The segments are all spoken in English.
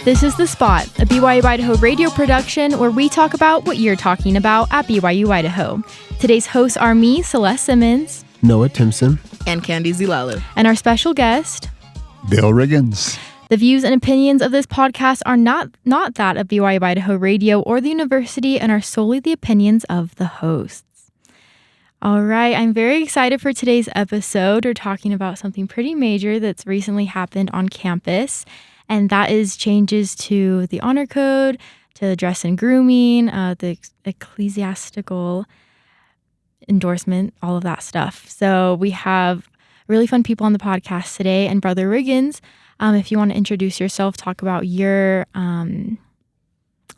This is The Spot, a BYU-Idaho radio production where we talk about what you're talking about at BYU-Idaho. Today's hosts are me, Celeste Simmons, Noah Timpson, and Candy Zilalu, and our special guest, Bill Riggins. The views and opinions of this podcast are not that of BYU-Idaho Radio or the university and are solely the opinions of the hosts. All right, I'm very excited for today's episode. We're talking about something pretty major that's recently happened on campus, and that is changes to the honor code, to dress and grooming, the ecclesiastical endorsement, all of that stuff. So we have really fun people on the podcast today, and Brother Riggins, if you want to introduce yourself, talk about your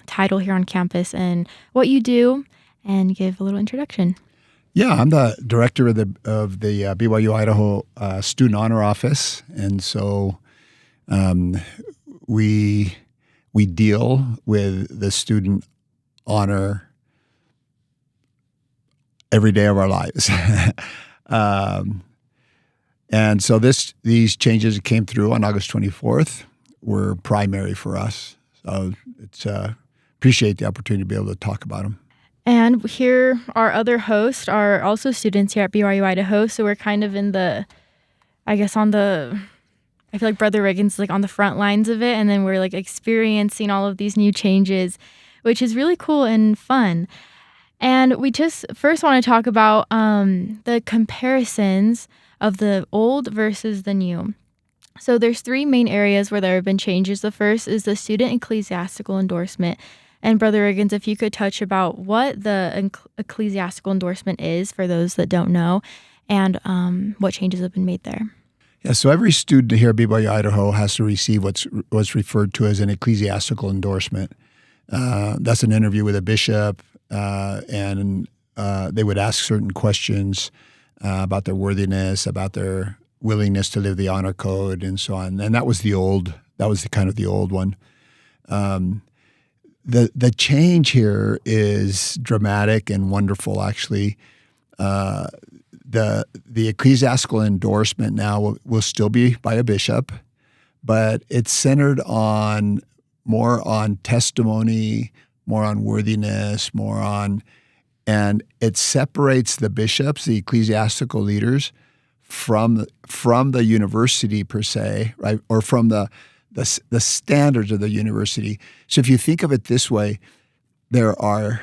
title here on campus and what you do, and give a little introduction. Yeah, I'm the director of the BYU-Idaho Student Honor Office, and so we deal with the student honor every day of our lives. And so these changes that came through on August 24th were primary for us. So it's appreciate the opportunity to be able to talk about them. And here, our other hosts are also students here at BYU-Idaho. So we're kind of in the, I feel like Brother Riggins is like on the front lines of it. And then we're like experiencing all of these new changes, which is really cool and fun. And we just first want to talk about the comparisons of the old versus the new. So there's three main areas where there have been changes. The first is the student ecclesiastical endorsement. And Brother Riggins, if you could touch about what the ecclesiastical endorsement is for those that don't know, and what changes have been made there. Yeah, so every student here at BYU-Idaho has to receive what's referred to as an ecclesiastical endorsement. That's an interview with a bishop, and they would ask certain questions about their worthiness, about their willingness to live the honor code, and so on. And that was the old one. The change here is dramatic and wonderful, actually. The ecclesiastical endorsement now will still be by a bishop, but it's centered more on testimony, more on worthiness, and it separates the bishops, the ecclesiastical leaders, from the university per se, right, or from the standards of the university. So if you think of it this way, there are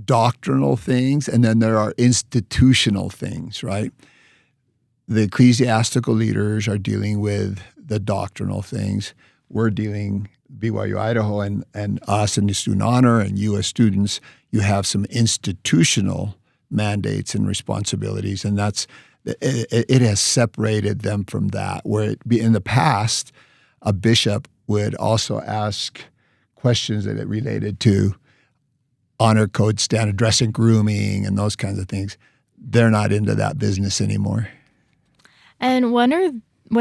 doctrinal things, and then there are institutional things, right? The ecclesiastical leaders are dealing with the doctrinal things. We're dealing, BYU-Idaho and us in the student honor and you as students, you have some institutional mandates and responsibilities, and it has separated them from that. Where in the past, a bishop would also ask questions that it related to honor code standard, dress and grooming, and those kinds of things. They're not into that business anymore. And when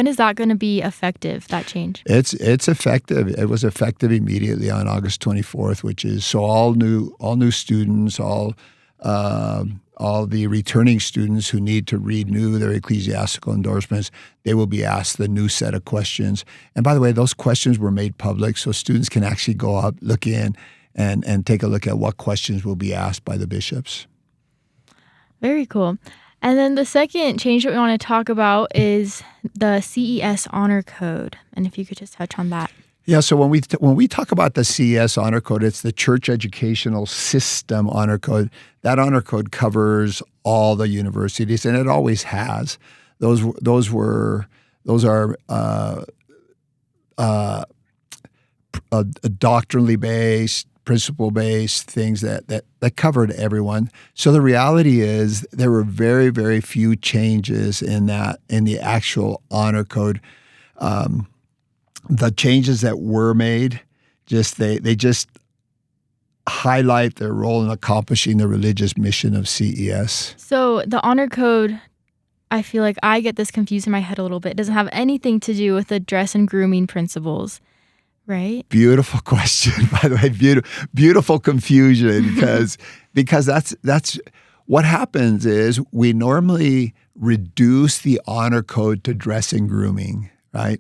is that going to be effective, that change? It's effective. It was effective immediately on August 24th, which is so all new students, all the returning students who need to renew their ecclesiastical endorsements, they will be asked the new set of questions. And by the way, those questions were made public, so students can actually go up, look in, and take a look at what questions will be asked by the bishops. Very cool. And then the second change that we want to talk about is the CES honor code. And if you could just touch on that. Yeah, so when we talk about the CES honor code, it's the Church Educational System honor code. That honor code covers all the universities, and it always has. Those are doctrinally based, principle-based things that covered everyone. So the reality is there were very, very few changes in the actual honor code. The changes that were made, they just highlight their role in accomplishing the religious mission of CES. So the honor code, I feel like I get this confused in my head a little bit. It doesn't have anything to do with the dress and grooming principles. Right? Beautiful question, by the way. Beautiful confusion because that's what happens is we normally reduce the honor code to dress and grooming, right?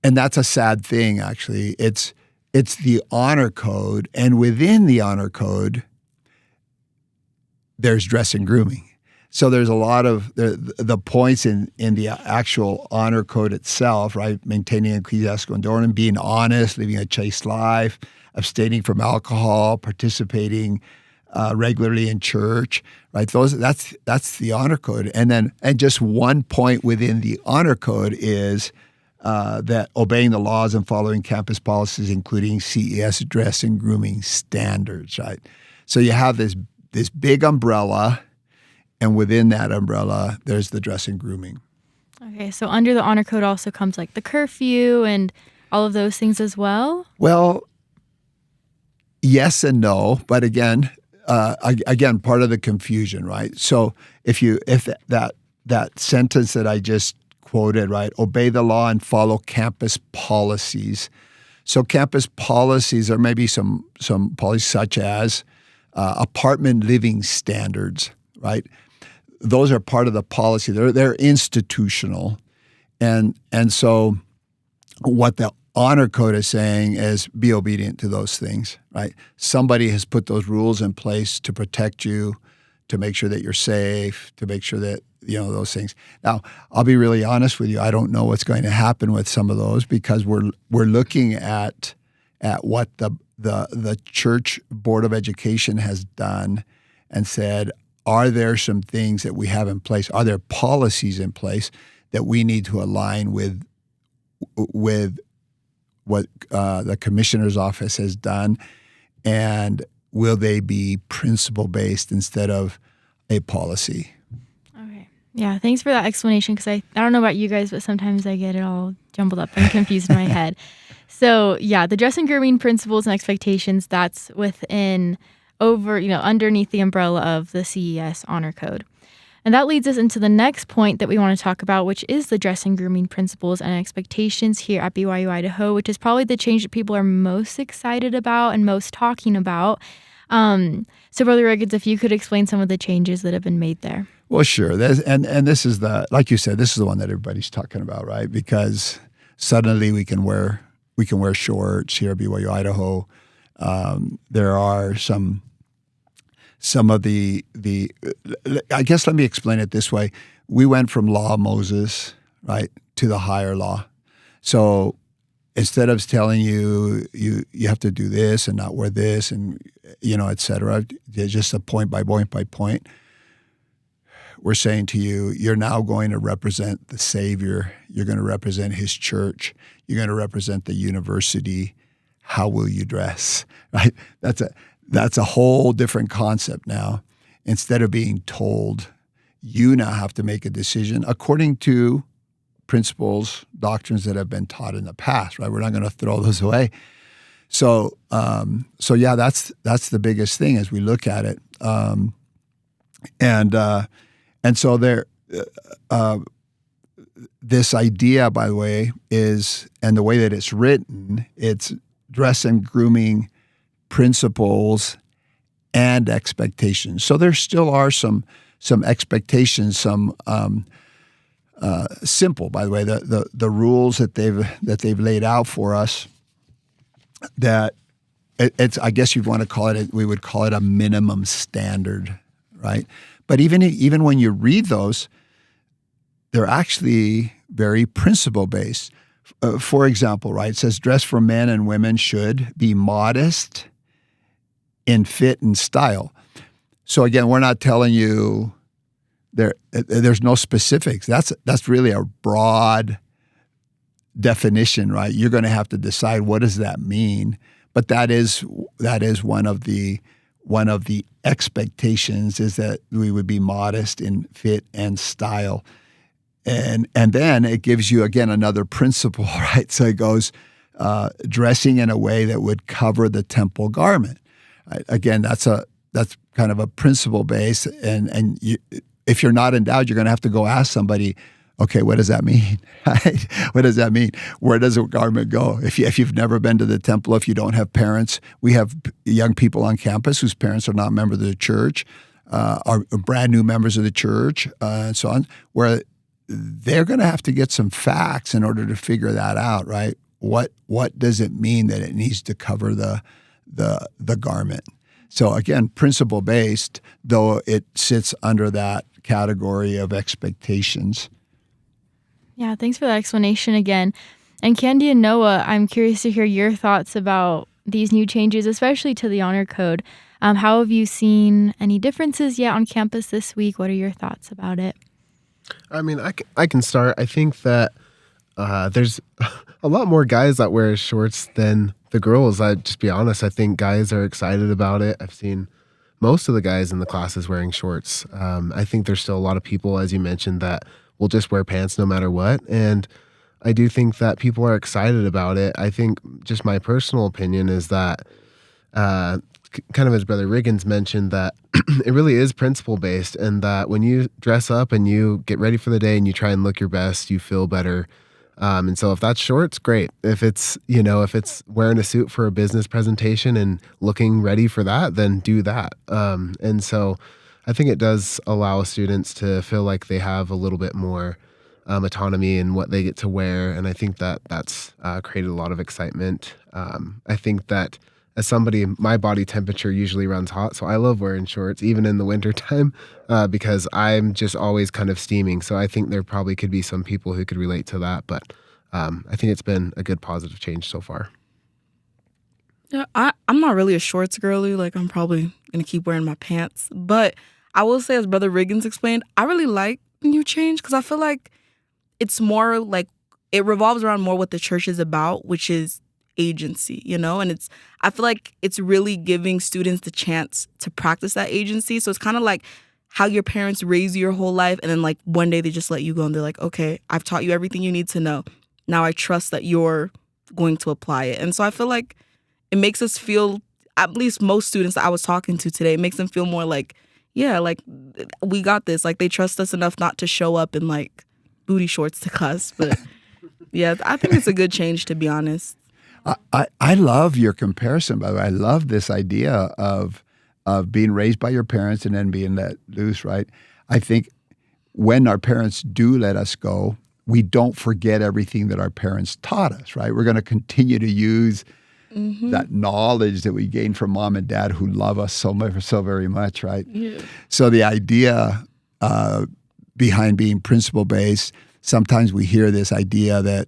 and that's a sad thing, actually. It's the honor code, and within the honor code, there's dress and grooming. So there's a lot of the points in the actual honor code itself, right? Maintaining ecclesiastical endowment, being honest, living a chaste life, abstaining from alcohol, participating regularly in church, right? That's the honor code. And just one point within the honor code is that obeying the laws and following campus policies, including CES dress and grooming standards, right? So you have this big umbrella, and within that umbrella, there's the dress and grooming. Okay, so under the honor code also comes like the curfew and all of those things as well? Well, yes and no, but again, part of the confusion, right? So if that sentence that I just quoted, right, obey the law and follow campus policies. So campus policies are maybe some policies such as apartment living standards, right? Those are part of the policy. They're institutional, and so what the honor code is saying is be obedient to those things, right? Somebody has put those rules in place to protect you, to make sure that you're safe, to make sure that those things. Now, I'll be really honest with you. I don't know what's going to happen with some of those because we're looking at what the church board of education has done and said, are there some things that we have in place? Are there policies in place that we need to align with what the commissioner's office has done? And will they be principle-based instead of a policy? Okay. Yeah, thanks for that explanation because I don't know about you guys, but sometimes I get it all jumbled up and confused in my head. So, yeah, the dress and grooming principles and expectations, that's within underneath the umbrella of the CES honor code. And that leads us into the next point that we want to talk about, which is the dress and grooming principles and expectations here at BYU-Idaho, which is probably the change that people are most excited about and most talking about. So, Brother Riggins, if you could explain some of the changes that have been made there. Well, sure. And this is like you said, this is the one that everybody's talking about, right? Because suddenly we can wear shorts here at BYU-Idaho. There are some of the I guess let me explain it this way. We went from law of Moses, right, to the higher law. So instead of telling you have to do this and not wear this and et cetera, just a point by point, we're saying to you, you're now going to represent the Savior. You're going to represent His church. You're going to represent the university. How will you dress? Right? That's a whole different concept now. Instead of being told, you now have to make a decision according to principles, doctrines that have been taught in the past. Right? We're not going to throw those away. So yeah, that's the biggest thing as we look at it. And so there, this idea, by the way, is, and the way that it's written, it's dress and grooming principles and expectations. So there still are some expectations, some simple, by the way, the rules that they've laid out for us. That it's, I guess you'd want to call it, we would call it a minimum standard, right? But even when you read those, they're actually very principle-based. For example, right, it says dress for men and women should be modest in fit and style. So again, we're not telling you there's no specifics. That's really a broad definition, right? You're going to have to decide what does that mean. But that is one of the expectations is that we would be modest in fit and style. And then it gives you, again, another principle, right? So it goes dressing in a way that would cover the temple garment. Right? Again, that's kind of a principle base. And if you're not endowed, you're going to have to go ask somebody, okay, what does that mean? What does that mean? Where does a garment go? If you've never been to the temple, if you don't have parents, we have young people on campus whose parents are not members of the church, are brand new members of the church, and so on, where they're going to have to get some facts in order to figure that out, right? What does it mean that it needs to cover the garment? So again, principle based, though it sits under that category of expectations. Yeah, thanks for that explanation again. And Candy and Noah, I'm curious to hear your thoughts about these new changes, especially to the honor code. How have you seen any differences yet on campus this week? What are your thoughts about it? I mean, I can start. I think that there's a lot more guys that wear shorts than the girls. Just be honest, I think guys are excited about it. I've seen most of the guys in the classes wearing shorts. I think there's still a lot of people, as you mentioned, that will just wear pants no matter what. And I do think that people are excited about it. I think just my personal opinion is that kind of as Brother Riggins mentioned, that it really is principle based, and that when you dress up and you get ready for the day and you try and look your best, you feel better. And so if that's shorts, great. If it's wearing a suit for a business presentation and looking ready for that, then do that. And so I think it does allow students to feel like they have a little bit more autonomy in what they get to wear. And I think that that's created a lot of excitement. I think that as somebody, my body temperature usually runs hot, so I love wearing shorts, even in the wintertime, because I'm just always kind of steaming. So I think there probably could be some people who could relate to that, but I think it's been a good positive change so far. Yeah, I'm not really a shorts girly. Like, I'm probably going to keep wearing my pants. But I will say, as Brother Riggins explained, I really like the new change because I feel like it's more like it revolves around more what the church is about, which is agency, and I feel like it's really giving students the chance to practice that agency. So it's kind of like how your parents raise you your whole life, and then like one day they just let you go and they're like, okay, I've taught you everything you need to know. Now I trust that you're going to apply it. And so I feel like it makes us feel, at least most students that I was talking to today, it makes them feel more like, yeah, like we got this. Like they trust us enough not to show up in like booty shorts to class. But yeah, I think it's a good change, to be honest. I love your comparison, by the way. I love this idea of being raised by your parents and then being let loose, right? I think when our parents do let us go, we don't forget everything that our parents taught us, right? We're going to continue to use that knowledge that we gained from mom and dad who love us so very much, right? Yeah. So the idea behind being principle-based, sometimes we hear this idea that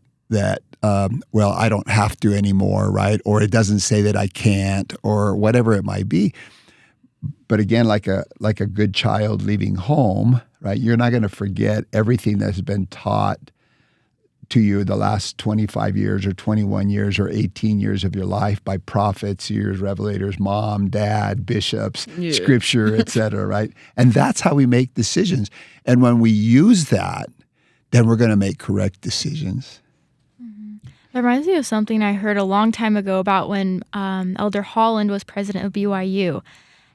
well, I don't have to anymore, right? Or it doesn't say that I can't, or whatever it might be. But again, like a good child leaving home, right? You're not going to forget everything that's been taught to you the last 25 years or 21 years or 18 years of your life by prophets, seers, revelators, mom, dad, bishops, scripture, et cetera, right? And that's how we make decisions. And when we use that, then we're going to make correct decisions. That reminds me of something I heard a long time ago about when Elder Holland was president of BYU.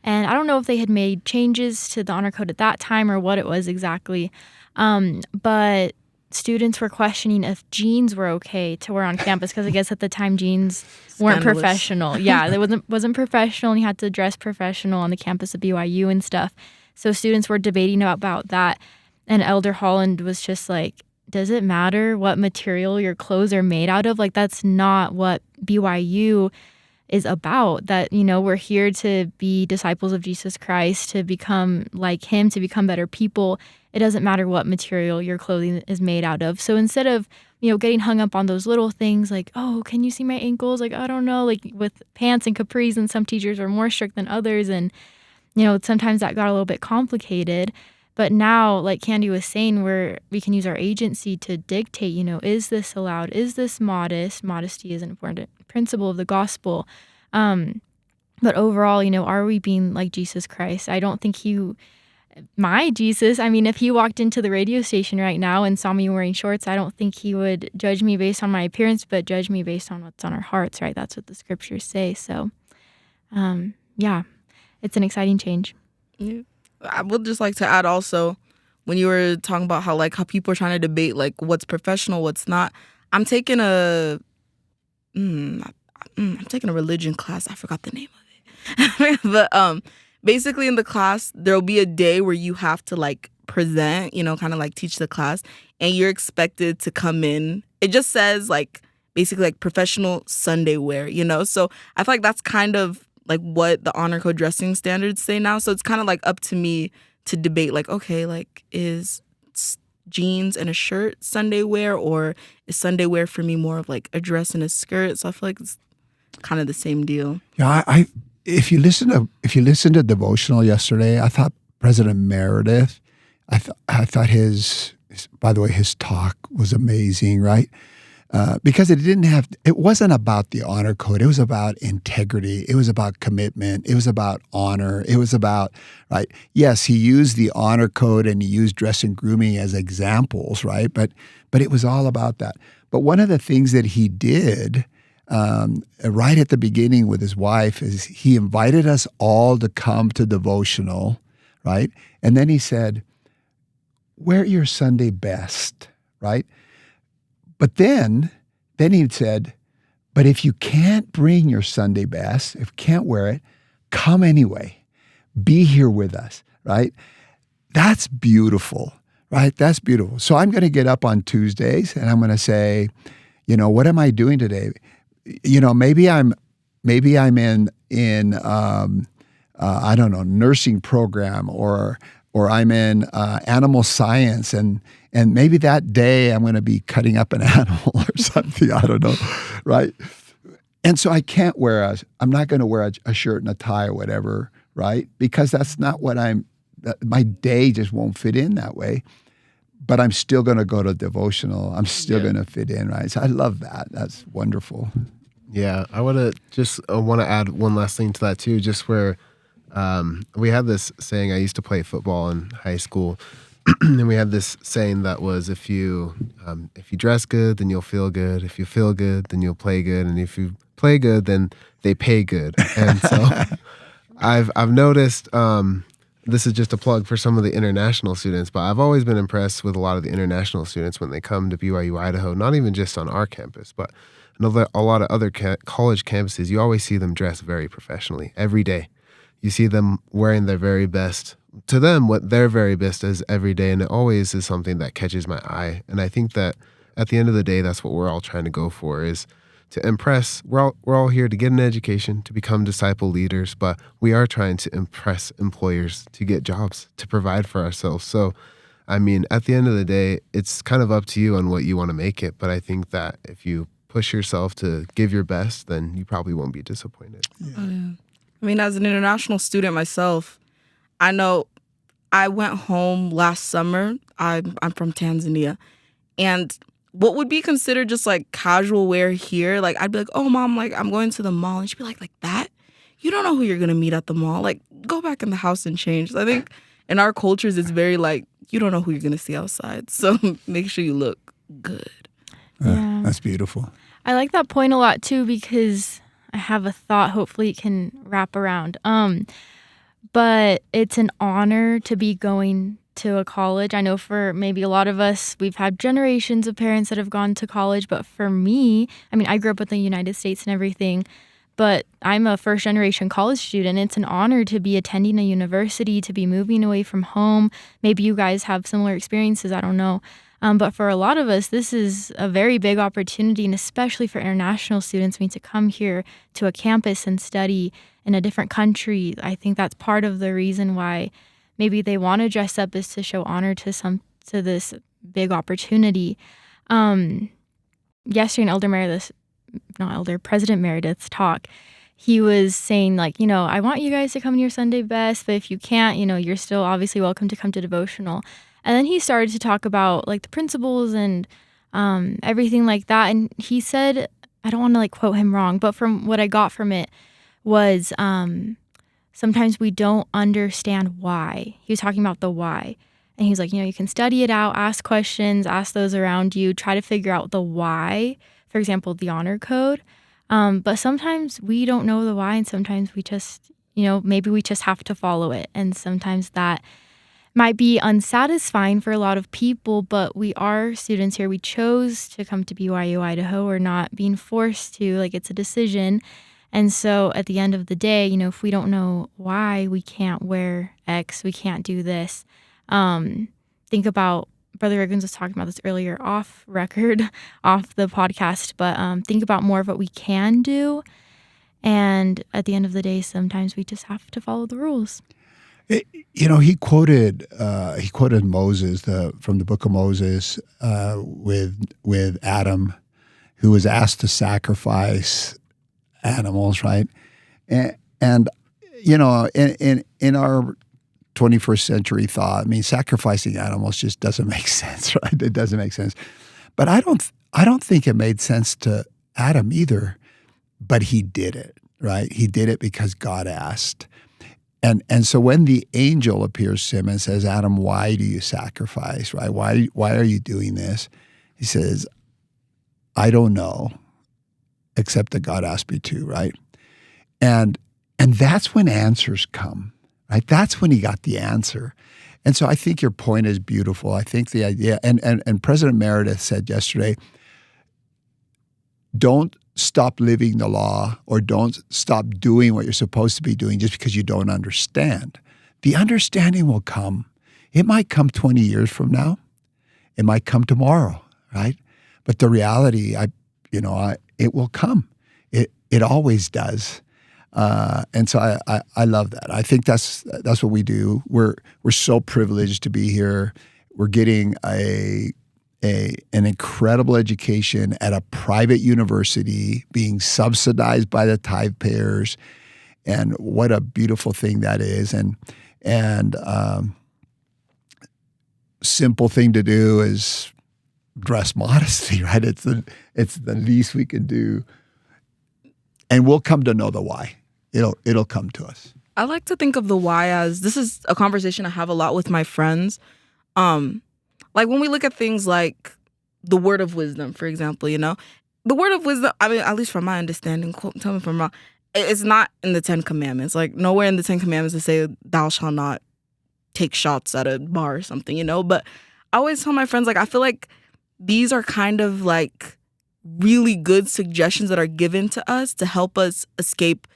And I don't know if they had made changes to the honor code at that time or what it was exactly. But students were questioning if jeans were okay to wear on campus because I guess at the time jeans weren't professional. Yeah, it wasn't professional, and you had to dress professional on the campus of BYU and stuff. So students were debating about that. And Elder Holland was just like, does it matter what material your clothes are made out of? Like, that's not what BYU is about. That, we're here to be disciples of Jesus Christ, to become like him, to become better people. It doesn't matter what material your clothing is made out of. So instead of, getting hung up on those little things like, oh, can you see my ankles? Like, I don't know, like with pants and capris, and some teachers are more strict than others. And, sometimes that got a little bit complicated. But now, like Candy was saying, we can use our agency to dictate, is this allowed? Is this modest? Modesty is an important principle of the gospel. But overall, are we being like Jesus Christ? I don't think my Jesus, if he walked into the radio station right now and saw me wearing shorts, I don't think he would judge me based on my appearance, but judge me based on what's on our hearts, right? That's what the scriptures say. So, yeah, it's an exciting change. Yeah. I would just like to add also, when you were talking about how people are trying to debate like what's professional, what's not. I'm taking a religion class. I forgot the name of it. But basically in the class, there'll be a day where you have to like present, kind of like teach the class. and you're expected to come in. It just says like basically like professional Sunday wear, you know? So I feel like that's kind of like what the honor code dressing standards say now. So it's kind of like up to me to debate like, okay, like is jeans and a shirt Sunday wear, or is Sunday wear for me more of like a dress and a skirt? So I feel like it's kind of the same deal. Yeah, if you listen to devotional yesterday, I thought President Meredith, I thought his by the way, his talk was amazing, right? Because it wasn't about the honor code. It was about integrity. It was about commitment. It was about honor. It was about, right? Yes, he used the honor code and he used dress and grooming as examples, right? But it was all about that. But one of the things that he did right at the beginning with his wife is he invited us all to come to devotional, right? And then he said, wear your Sunday best, right? But then he said, but if you can't bring your Sunday best, if you can't wear it, come anyway. Be here with us, right? That's beautiful, right? That's beautiful. So I'm going to get up on Tuesdays and I'm going to say, what am I doing today? Maybe I'm in I don't know, nursing program or I'm in animal science and maybe that day I'm going to be cutting up an animal or something. I don't know, right? And so I'm not going to wear a shirt and a tie or whatever, right? Because that's not what my day just won't fit in that way. But I'm still going to go to devotional. I'm still going to fit in, right? So I love that. That's wonderful. Yeah, I want to add one last thing to that too, just where we had this saying. I used to play football in high school, and we had this saying that was, if you dress good, then you'll feel good. If you feel good, then you'll play good, and if you play good, then they pay good. And so I've noticed. This is just a plug for some of the international students, but I've always been impressed with a lot of the international students when they come to BYU-Idaho, not even just on our campus, but a lot of other college campuses. You always see them dress very professionally every day. You see them wearing their very best. To them, what their very best is every day, and it always is something that catches my eye. And I think that at the end of the day, that's what we're all trying to go for, is to impress. We're all here to get an education, to become disciple leaders, but we are trying to impress employers to get jobs, to provide for ourselves. So, I mean, at the end of the day, it's kind of up to you on what you want to make it. But I think that if you push yourself to give your best, then you probably won't be disappointed. Yeah. Oh, yeah. I mean, as an international student myself, I know I went home last summer. I'm from Tanzania. And what would be considered just like casual wear here, like I'd be like, oh, Mom, like I'm going to the mall. And she'd be like that? You don't know who you're going to meet at the mall. Like, go back in the house and change. So I think in our cultures, it's very like, you don't know who you're going to see outside. So make sure you look good. Yeah. That's beautiful. I like that point a lot too, because I have a thought. Hopefully it can wrap around. But it's an honor to be going to a college. I know for maybe a lot of us, we've had generations of parents that have gone to college. But for me, I mean, I grew up in the United States and everything, but I'm a first generation college student. It's an honor to be attending a university, to be moving away from home. Maybe you guys have similar experiences. I don't know. But for a lot of us, this is a very big opportunity, and especially for international students, I mean, to come here to a campus and study in a different country. I think that's part of the reason why maybe they want to dress up, is to show honor to this big opportunity. Yesterday in President Meredith's talk, he was saying like, I want you guys to come in your Sunday best, but if you can't, you're still obviously welcome to come to devotional. And then he started to talk about like the principles and everything like that. And he said, I don't want to like quote him wrong, but from what I got from it was sometimes we don't understand why. He was talking about the why. And he was like, you can study it out, ask questions, ask those around you, try to figure out the why, for example, the honor code. But sometimes we don't know the why, and sometimes we just, maybe we just have to follow it. And sometimes that might be unsatisfying for a lot of people, but we are students here. We chose to come to BYU-Idaho. We're not being forced to, like it's a decision. And so at the end of the day, if we don't know why we can't wear X, we can't do this. Think about Brother Riggins was talking about this earlier off record, off the podcast, but think about more of what we can do. And at the end of the day, sometimes we just have to follow the rules. He quoted Moses from the book of Moses with Adam, who was asked to sacrifice animals, right? And in our 21st century thought, I mean, sacrificing animals just doesn't make sense, right? It doesn't make sense. But I don't think it made sense to Adam either. But he did it, right? He did it because God asked. And so when the angel appears to him and says, Adam, why do you sacrifice, right? Why are you doing this? He says, I don't know, except that God asked me to, right? And that's when answers come, right? That's when he got the answer. And so I think your point is beautiful. I think the idea, and President Meredith said yesterday, don't stop living the law or don't stop doing what you're supposed to be doing just because you don't understand. The understanding will come. It might come 20 years from now. It might come tomorrow, right? But the reality, it will come. It always does. And so I love that. I think that's what we do. We're so privileged to be here. We're getting an incredible education at a private university, being subsidized by the tithe-payers, and what a beautiful thing that is. And simple thing to do is dress modestly, right? It's the least we can do, and we'll come to know the why. It'll come to us. I like to think of the why as, this is a conversation I have a lot with my friends. Like when we look at things like the word of wisdom, for example, the word of wisdom, I mean, at least from my understanding, tell me if I'm wrong, it's not in the 10 Commandments. Like nowhere in the 10 Commandments to say thou shalt not take shots at a bar or something, But I always tell my friends, like, I feel like these are kind of like really good suggestions that are given to us to help us escape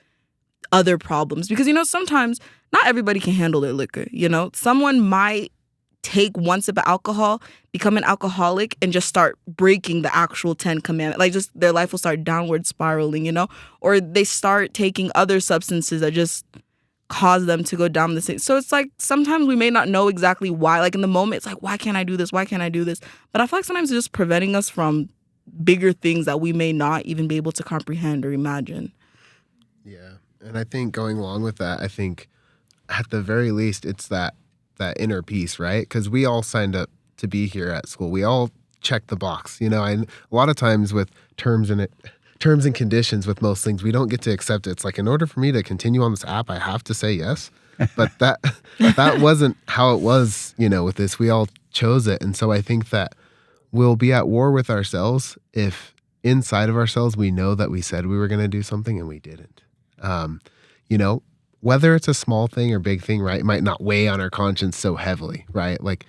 other problems. Because, sometimes not everybody can handle their liquor, Someone might take one sip of alcohol, become an alcoholic, and just start breaking the actual 10 Commandments. Like just their life will start downward spiraling, Or they start taking other substances that just cause them to go down the same. So it's like sometimes we may not know exactly why. Like in the moment, it's like, why can't I do this? Why can't I do this? But I feel like sometimes it's just preventing us from bigger things that we may not even be able to comprehend or imagine. Yeah. And I think going along with that, I think at the very least, it's that inner peace, right? Because we all signed up to be here at school. We all check the box, And a lot of times with terms and conditions with most things, we don't get to accept it. It's like, in order for me to continue on this app, I have to say yes. But that wasn't how it was, with this. We all chose it. And so I think that we'll be at war with ourselves if inside of ourselves we know that we said we were going to do something and we didn't. Whether it's a small thing or big thing, right, it might not weigh on our conscience so heavily, right? Like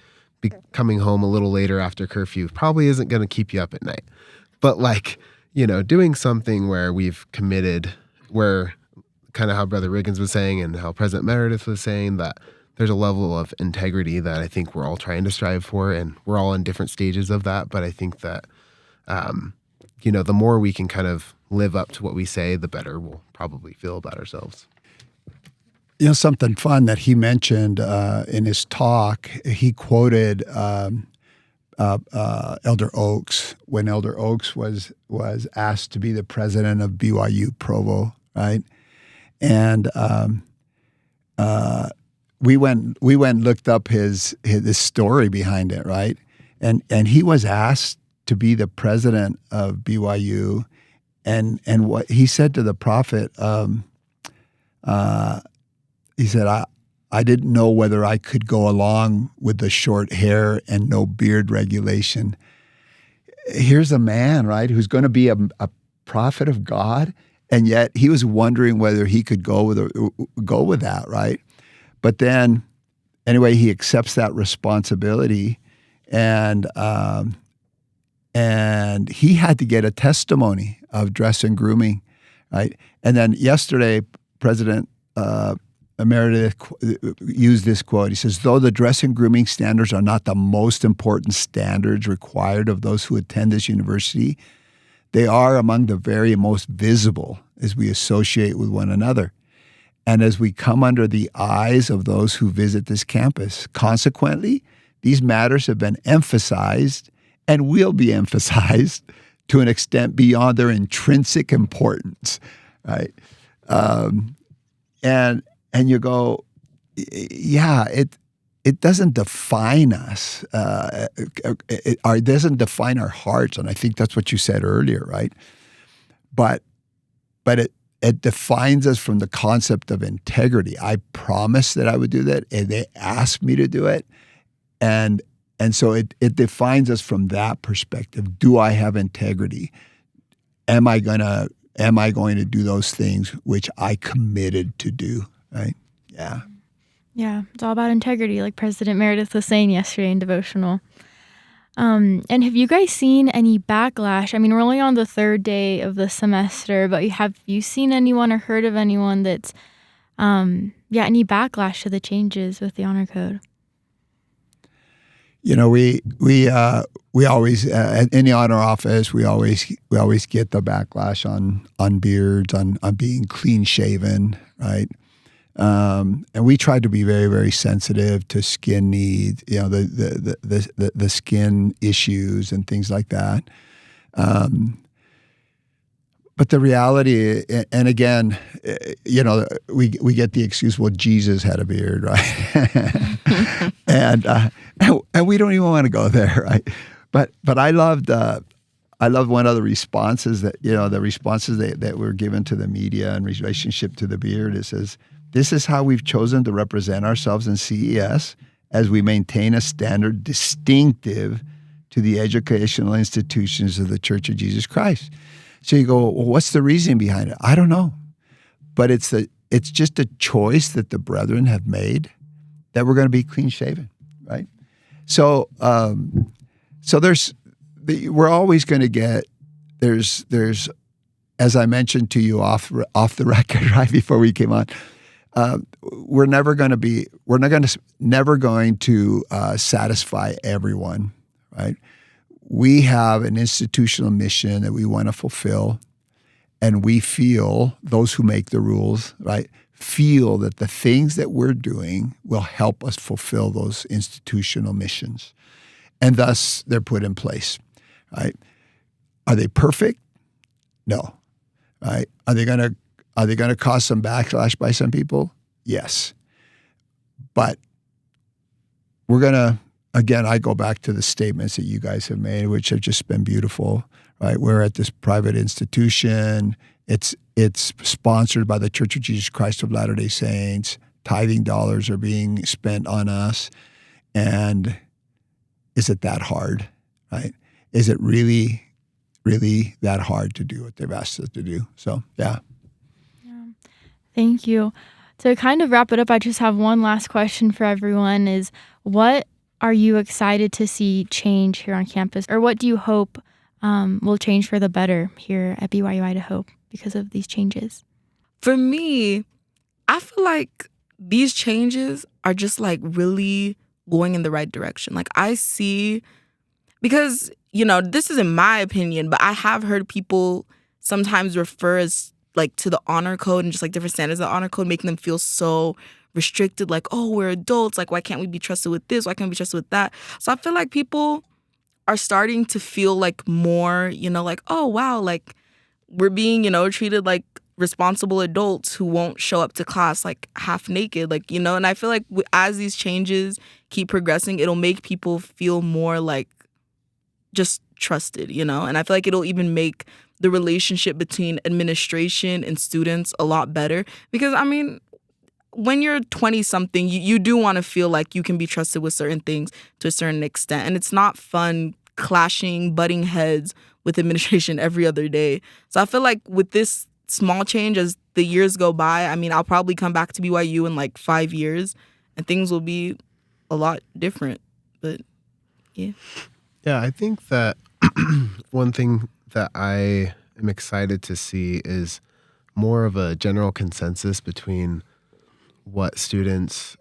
coming home a little later after curfew probably isn't going to keep you up at night. But doing something where we've committed, where kind of how Brother Riggins was saying and how President Meredith was saying, that there's a level of integrity that I think we're all trying to strive for, and we're all in different stages of that. But I think that, the more we can kind of live up to what we say, the better we'll probably feel about ourselves. Something fun that he mentioned in his talk, he quoted Elder Oaks when Elder Oaks was asked to be the president of BYU Provo, right? And we went and looked up his story behind it, right? And he was asked to be the president of BYU, and what he said to the prophet, he said, I didn't know whether I could go along with the short hair and no beard regulation. Here's a man, right, who's going to be a prophet of God, and yet he was wondering whether he could go with that, right? But then, anyway, he accepts that responsibility, and he had to get a testimony of dress and grooming, right? And then yesterday, President Meredith used this quote. He says, though the dress and grooming standards are not the most important standards required of those who attend this university, they are among the very most visible as we associate with one another and as we come under the eyes of those who visit this campus. Consequently, these matters have been emphasized and will be emphasized to an extent beyond their intrinsic importance, right? And you go, yeah, it doesn't define us. It doesn't define our hearts, and I think that's what you said earlier, right? But it defines us from the concept of integrity. I promised that I would do that, and they asked me to do it, and so it defines us from that perspective. Do I have integrity? Am I going to do those things which I committed to do? Right? Yeah. Yeah, it's all about integrity, like President Meredith was saying yesterday in devotional. And have you guys seen any backlash? I mean, we're only on the third day of the semester, but have you seen anyone or heard of anyone that's, any backlash to the changes with the honor code? You know, we always in the honor office we always get the backlash on beards, on being clean shaven, right? And we try to be very, very sensitive to skin needs, you know, the skin issues and things like that. But the reality, and again, you know, we get the excuse, well, Jesus had a beard, right? and we don't even want to go there, right? But I loved one of the responses that were given to the media in relationship to the beard. It says, this is how we've chosen to represent ourselves in CES as we maintain a standard distinctive to the educational institutions of the Church of Jesus Christ. So you go, well, what's the reason behind it? I don't know. But it's just a choice that the brethren have made that we're going to be clean shaven, right? So we're always going to get, there's, as I mentioned to you off the record right before we came on, we're never going to satisfy everyone, right? We have an institutional mission that we want to fulfill, and we feel, those who make the rules, right, feel that the things that we're doing will help us fulfill those institutional missions, and thus they're put in place, right? Are they perfect? No, right? Are they going to cause some backlash by some people? Yes. But we're going to, again, I go back to the statements that you guys have made, which have just been beautiful, right? We're at this private institution. It's sponsored by the Church of Jesus Christ of Latter-day Saints. Tithing dollars are being spent on us. And is it that hard, right? Is it really, really that hard to do what they've asked us to do? So, yeah. Thank you. To kind of wrap it up, I just have one last question for everyone is, what are you excited to see change here on campus? Or what do you hope will change for the better here at BYU-Idaho because of these changes? For me, I feel like these changes are just like really going in the right direction. Like I see, because, you know, this isn't my opinion, but I have heard people sometimes refer as like to the honor code and just like different standards of the honor code, making them feel so restricted, like, oh, we're adults, like why can't we be trusted with this, why can't we be trusted with that? So I feel like people are starting to feel like more, you know, like, oh wow, like we're being, you know, treated like responsible adults who won't show up to class like half naked, like, you know. And I feel like as these changes keep progressing, it'll make people feel more like just trusted, you know. And I feel like it'll even make the relationship between administration and students a lot better, because I mean, when you're 20-something, you do want to feel like you can be trusted with certain things to a certain extent. And it's not fun butting heads with administration every other day. So I feel like with this small change, as the years go by, I mean, I'll probably come back to BYU in like 5 years and things will be a lot different. But yeah. Yeah, I think that one thing that I am excited to see is more of a general consensus between what students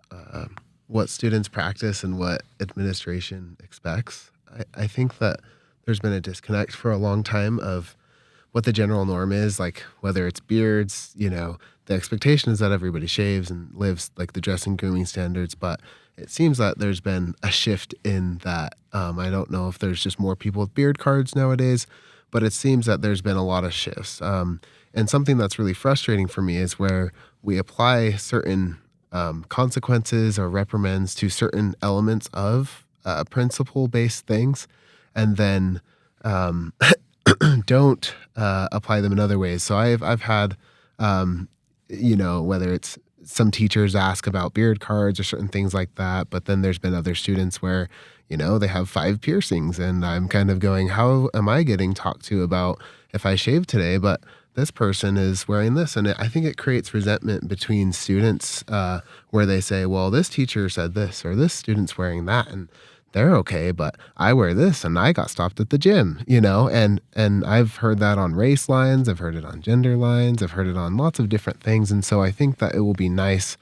practice and what administration expects. I think that there's been a disconnect for a long time of what the general norm is, like whether it's beards, the expectation is that everybody shaves and lives like the dress and grooming standards, but it seems that there's been a shift in that. I don't know if there's just more people with beard cards nowadays, but it seems that there's been a lot of shifts. And something that's really frustrating for me is where we apply certain consequences or reprimands to certain elements of principle-based things, and then don't apply them in other ways. So I've had, whether it's some teachers ask about beard cards or certain things like that, but then there's been other students where, they have 5 piercings, and I'm kind of going, how am I getting talked to about if I shave today, but this person is wearing this? And I think it creates resentment between students where they say, well, this teacher said this, or this student's wearing that, and they're okay, but I wear this and I got stopped at the gym, and I've heard that on race lines. I've heard it on gender lines. I've heard it on lots of different things. And so I think that it will be nice,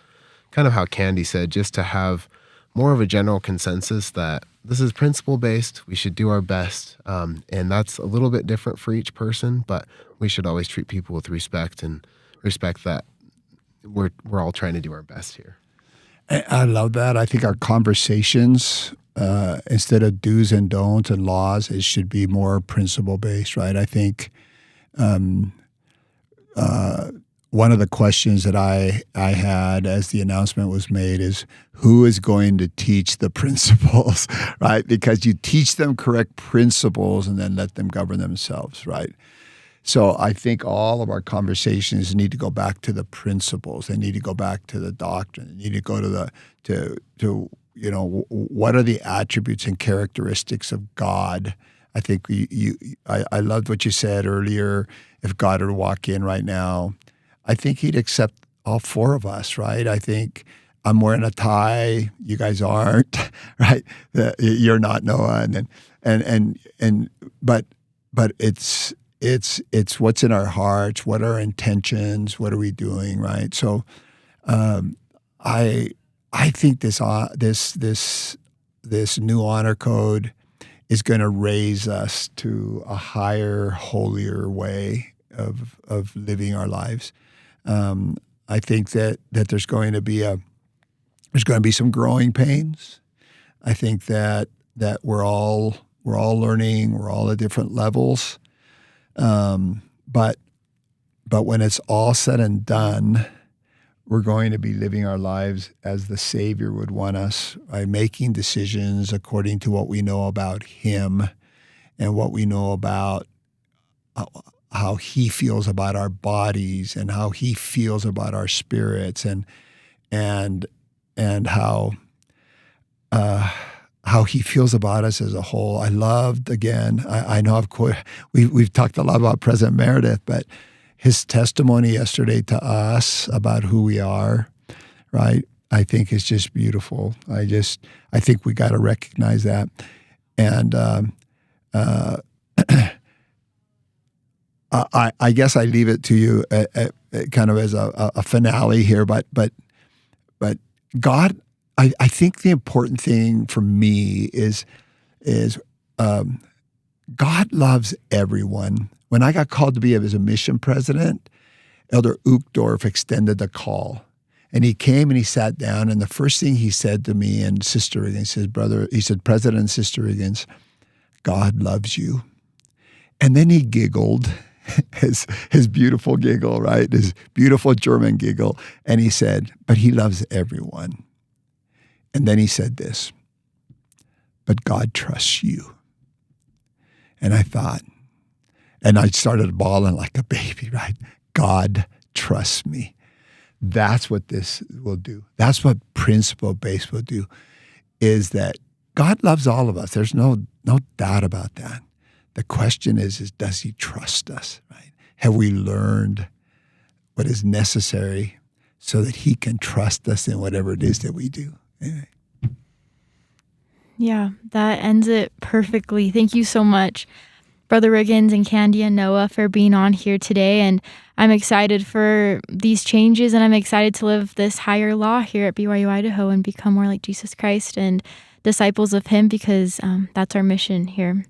kind of how Candy said, just to have more of a general consensus that this is principle based. We should do our best. And that's a little bit different for each person, but we should always treat people with respect and respect that we're all trying to do our best here. I love that. I think our conversations, instead of do's and don'ts and laws, it should be more principle-based, right? I think one of the questions that I had as the announcement was made is, who is going to teach the principles, right? Because you teach them correct principles and then let them govern themselves, right? So I think all of our conversations need to go back to the principles. They need to go back to the doctrine. They need to go to what are the attributes and characteristics of God. I think I loved what you said earlier. If God were to walk in right now, I think he'd accept all 4 of us, right? I think I'm wearing a tie. You guys aren't, right? You're not, Noah, but it's what's in our hearts, what are our intentions, what are we doing, right? So, I think this new honor code is going to raise us to a higher, holier way of living our lives. I think that there's going to be some growing pains. I think that we're all learning. We're all at different levels. But when it's all said and done, we're going to be living our lives as the Savior would want us, by making decisions according to what we know about him and what we know about how he feels about our bodies and how he feels about our spirits and how he feels about us as a whole. I loved, again, I know we've talked a lot about President Meredith, but his testimony yesterday to us about who we are, right, I think is just beautiful. I think we got to recognize that. And I guess I leave it to you kind of as a finale here, but God, I think the important thing for me is God loves everyone. When I got called to be as a mission president, Elder Uchtdorf extended the call. And he came and he sat down, and the first thing he said to me and Sister Riggins, he said, President and Sister Riggins, God loves you. And then he giggled, his beautiful giggle, right? His beautiful German giggle. And he said, but he loves everyone. And then he said this, but God trusts you. And I thought, and I started bawling like a baby, right? God trusts me. That's what this will do. That's what principle-based will do, is that God loves all of us. There's no doubt about that. The question is does he trust us, right? Have we learned what is necessary so that he can trust us in whatever it is that we do? Anyway. Yeah, that ends it perfectly. Thank you so much. Brother Riggins and Candy and Noah for being on here today. And I'm excited for these changes, and I'm excited to live this higher law here at BYU-Idaho and become more like Jesus Christ and disciples of him, because that's our mission here.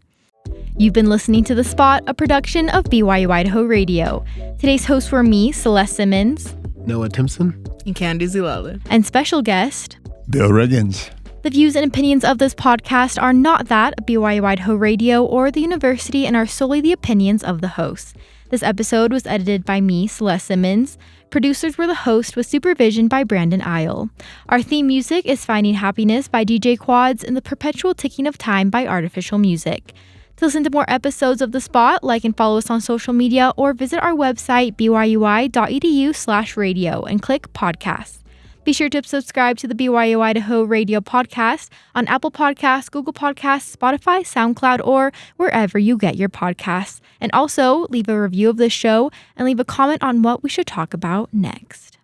You've been listening to The Spot, a production of BYU-Idaho Radio. Today's hosts were me, Celeste Simmons, Noah Timpson, And Candy Zilala. and special guest Bill Riggins. The views and opinions of this podcast are not that of BYU-Idaho Radio or the university and are solely the opinions of the hosts. This episode was edited by me, Celeste Simmons. Producers were the host with supervision by Brandon Isle. Our theme music is Finding Happiness by DJ Quads and The Perpetual Ticking of Time by Artificial Music. To listen to more episodes of The Spot, like and follow us on social media or visit our website byui.edu/radio and click podcasts. Be sure to subscribe to the BYU-Idaho Radio podcast on Apple Podcasts, Google Podcasts, Spotify, SoundCloud, or wherever you get your podcasts. And also leave a review of this show and leave a comment on what we should talk about next.